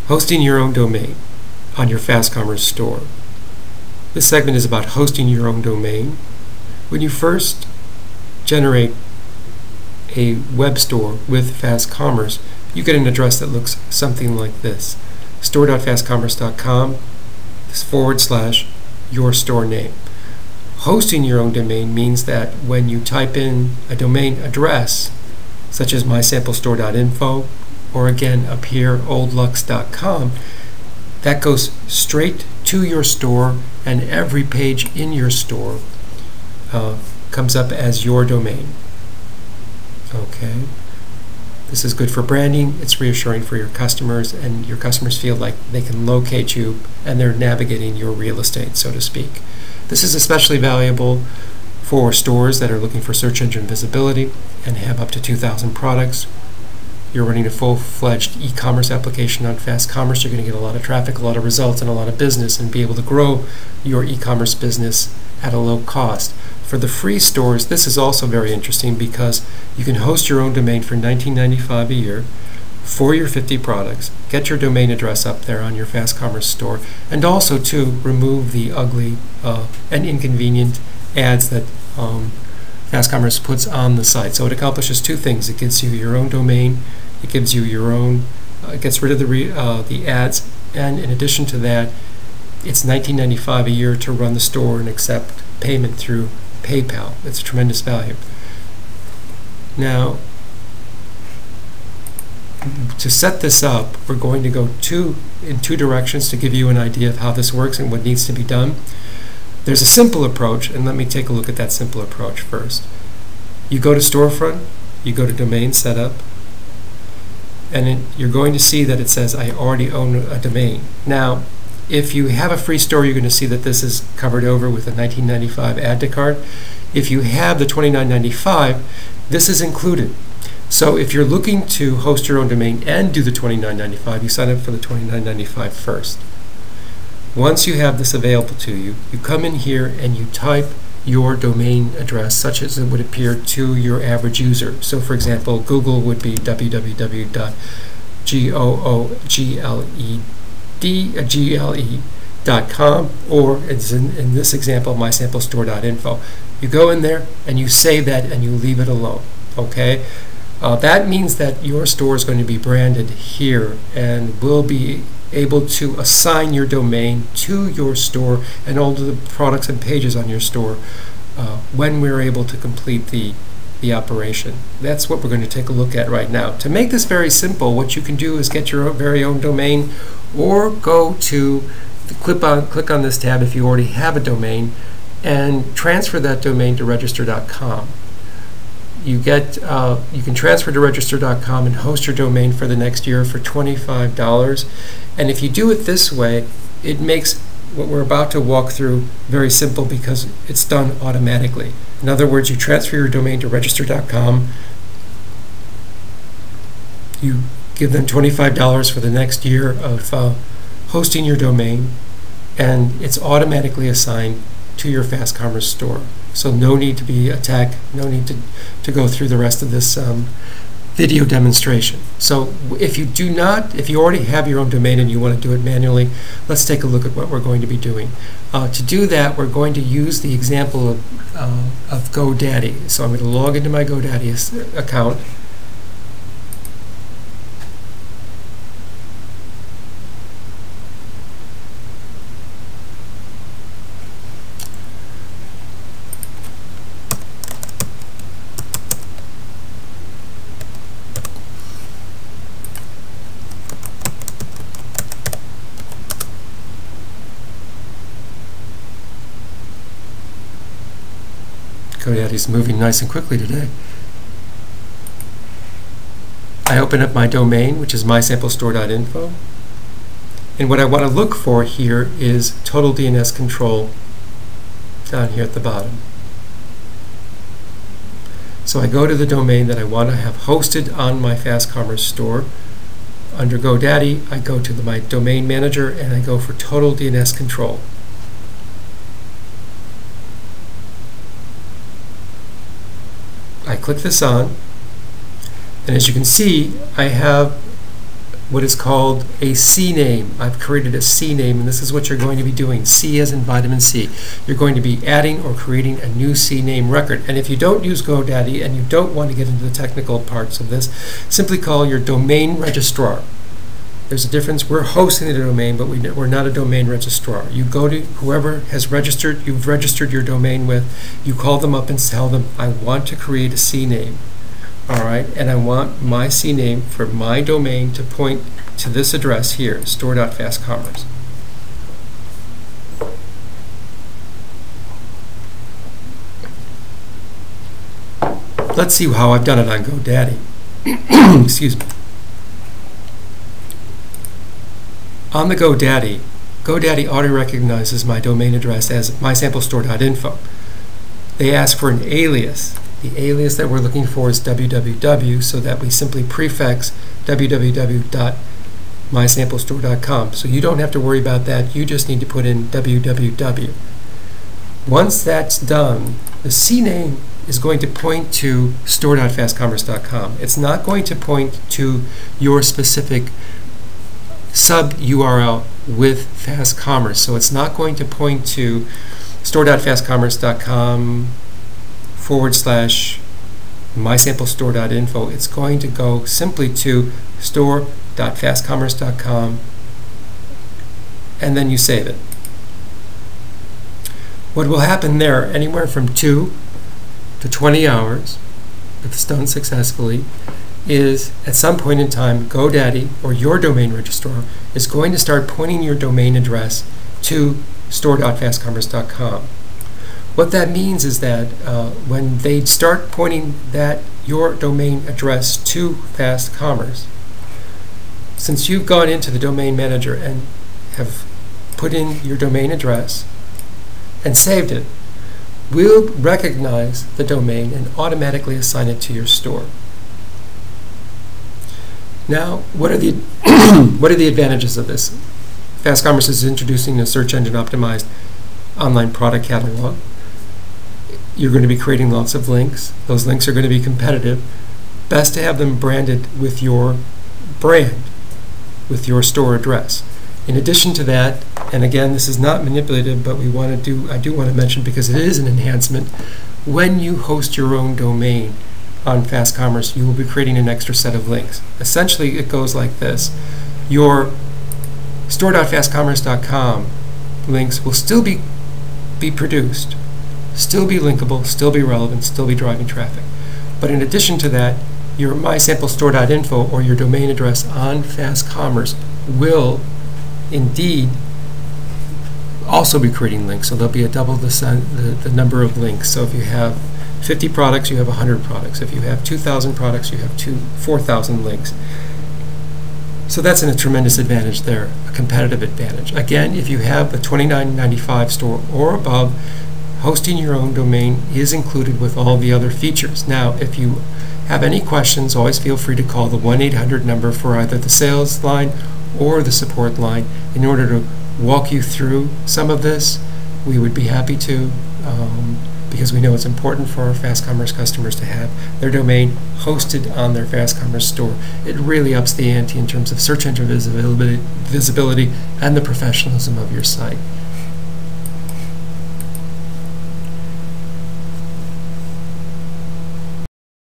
Hosting your own domain on your FastCommerce store. This segment is about hosting your own domain. When you first generate a web store with FastCommerce, you get an address that looks something like this: store.fastcommerce.com / your store name. Hosting your own domain means that when you type in a domain address, such as mysamplestore.info, or again up here, oldlux.com, that goes straight to your store, and every page in your store comes up as your domain. Okay. This is good for branding, it's reassuring for your customers, and your customers feel like they can locate you and they're navigating your real estate, so to speak. This is especially valuable for stores that are looking for search engine visibility and have up to 2,000 products. You're running a full-fledged e-commerce application on FastCommerce, you're going to get a lot of traffic, a lot of results, and a lot of business, and be able to grow your e-commerce business at a low cost. For the free stores, this is also very interesting because you can host your own domain for $19.95 a year for your 50 products, get your domain address up there on your FastCommerce store, and also to remove the ugly and inconvenient ads that FastCommerce puts on the site. So it accomplishes two things: it gives you your own domain, it gives you your own, it gets rid of the ads, and in addition to that, it's $19.95 a year to run the store and accept payment through PayPal. It's a tremendous value. Now, to set this up, we're going to go in two directions to give you an idea of how this works and what needs to be done. There's a simple approach, and let me take a look at that simple approach first. You go to Storefront, you go to Domain Setup, and you're going to see that it says I already own a domain. Now, if you have a free store, you're going to see that this is covered over with a $19.95 add to cart. If you have the $29.95, this is included. So if you're looking to host your own domain and do the $29.95, you sign up for the $29.95 first. Once you have this available to you, you come in here and you type your domain address such as it would appear to your average user. So for example, Google would be www.google.com, or it's in this example, mysamplestore.info. You go in there and you save that and you leave it alone. Okay? That means that your store is going to be branded here and will be able to assign your domain to your store and all of the products and pages on your store when we're able to complete the operation. That's what we're going to take a look at right now. To make this very simple, what you can do is get your very own domain, or go to click on this tab if you already have a domain and transfer that domain to register.com. You can transfer to register.com and host your domain for the next year for $25. And if you do it this way, it makes what we're about to walk through very simple because it's done automatically. In other words, you transfer your domain to register.com, you give them $25 for the next year of hosting your domain, and it's automatically assigned to your FastCommerce store. So no need to be a tech, no need to go through the rest of this video demonstration. So if you already have your own domain and you want to do it manually, let's take a look at what we're going to be doing. To do that, we're going to use the example of GoDaddy. So I'm going to log into my GoDaddy account. GoDaddy's moving nice and quickly today. I open up my domain, which is mysamplestore.info, and what I want to look for here is total DNS control down here at the bottom. So I go to the domain that I want to have hosted on my FastCommerce store. Under GoDaddy, I go to my domain manager and I go for total DNS control. I click this on, and as you can see, I have what is called a CNAME. I've created a CNAME, and this is what you're going to be doing. C as in vitamin C. You're going to be adding or creating a new CNAME record. And if you don't use GoDaddy and you don't want to get into the technical parts of this, simply call your domain registrar. There's a difference. We're hosting the domain, but we're not a domain registrar. You go to whoever has registered, you've registered your domain with, you call them up and tell them, I want to create a CNAME. All right, and I want my CNAME for my domain to point to this address here, store.fastcommerce. Let's see how I've done it on GoDaddy. Excuse me. On the GoDaddy, GoDaddy auto-recognizes my domain address as mysamplestore.info. They ask for an alias. The alias that we're looking for is www, so that we simply prefix www.mysamplestore.com. So you don't have to worry about that. You just need to put in www. Once that's done, the CNAME is going to point to store.fastcommerce.com. It's not going to point to your specific sub-URL with FastCommerce. So it's not going to point to store.fastcommerce.com / mysamplestore.info. It's going to go simply to store.fastcommerce.com, and then you save it. What will happen there, anywhere from 2 to 20 hours, if it's done successfully, is at some point in time, GoDaddy or your domain registrar is going to start pointing your domain address to store.fastcommerce.com. What that means is that when they start pointing your domain address to FastCommerce, since you've gone into the domain manager and have put in your domain address and saved it, we'll recognize the domain and automatically assign it to your store. Now, what are the what are the advantages of this? FastCommerce is introducing a search engine optimized online product catalog. You're going to be creating lots of links. Those links are going to be competitive. Best to have them branded with your brand, with your store address. In addition to that, and again, this is not manipulative, but I do want to mention, because it is an enhancement, when you host your own domain on FastCommerce, you will be creating an extra set of links. Essentially, it goes like this. Your store.fastcommerce.com links will still be produced, still be linkable, still be relevant, still be driving traffic. But in addition to that, your mysamplestore.info or your domain address on FastCommerce will indeed also be creating links. So there'll be a double the number of links. So if you have 50 products, you have 100 products. If you have 2,000 products, you have 4,000 links. So that's a tremendous advantage there, a competitive advantage. Again, if you have a $29.95 store or above, hosting your own domain is included with all the other features. Now, if you have any questions, always feel free to call the 1-800 number for either the sales line or the support line in order to walk you through some of this. We would be happy to, because we know it's important for our FastCommerce customers to have their domain hosted on their FastCommerce store. It really ups the ante in terms of search engine visibility and the professionalism of your site.